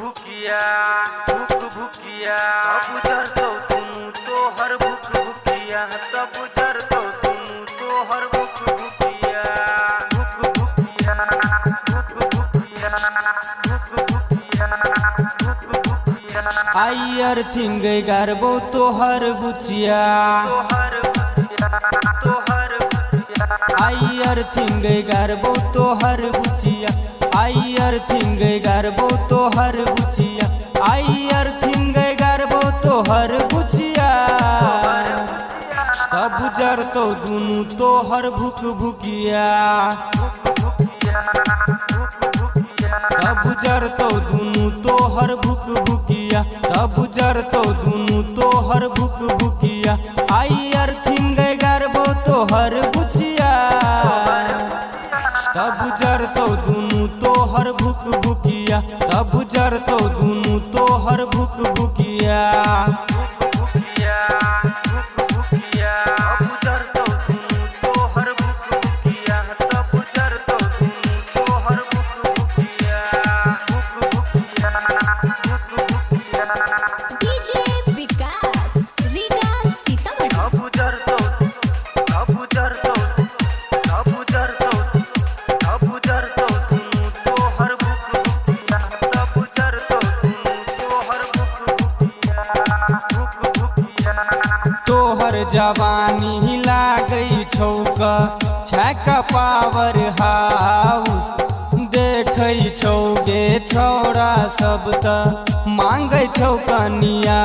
भुकिया तब जरतो तुम तो हर भुकिया तब जरतो तुम तो हर भुकिया आई अर्थिंग गारबो तोहर बुचिया आई अर्थिंग गारबो तोहर बुचिया आई अर्थिंग गारबो तोहर बुचिया आई अर्थिंग गारबो तोहर बुचिया तब जरतो दुनु तोहर भुकिया तब जरतो दुनु तोहर भुकिया तब जरतो दुनु तोहर भुकिया आई अर्थिंग गारबो तोहर बुचिया तब जरतो दुनु तोहर भुकिया तब जरतो दुनु तोहर भुकिया तोहर जवानी लागई छौक छक पावर हाउस देखै छौ गे छौड़ा सब त मांगै छौ कनिया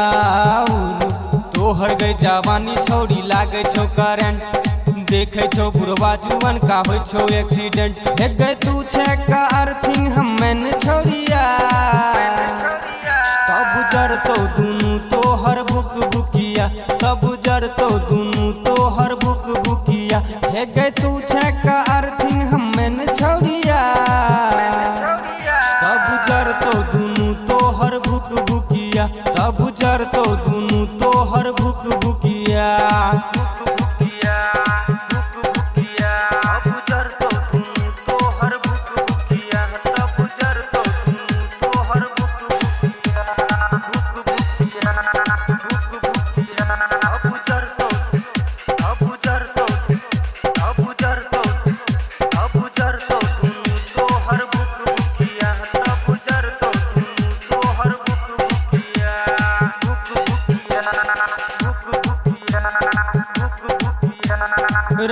तोहर गई जवानी छौड़ी लागै छौ करंट देखै छौ बुढ़वा जुवन का होइ छौ एक्सीडेंट हे गई तू छक अर्थिंग हमन छौड़िया तब जरतो दुनु तोहर भुकिया तब जरतो दुनु तोहर भुकिया हे गई तू छक अर्थिंग हमन छौड़िया तब जरतो दुनु तोहर भुकिया तब जरतो दुनु तोहर भुकिया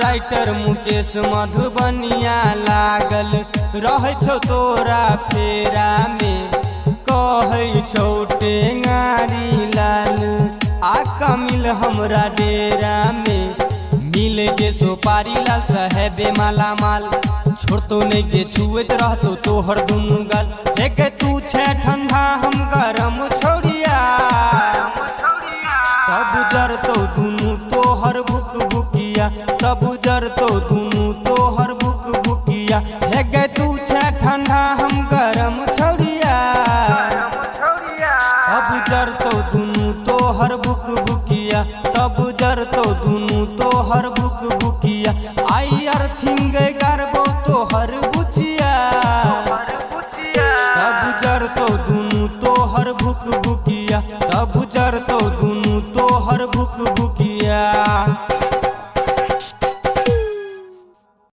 राइटर मुकेश मधुबनिया लागल रह छौ तोरा फेरा में कहै छौ टेंगारी लाल आका मिल हमरा डेरा में मिल गे सोपारी लाल साहेबे माला माल छोड़तो नहीं गे छुएत रहतो तोहर दुनु गाल हे के तू छे ठंडा हम गरम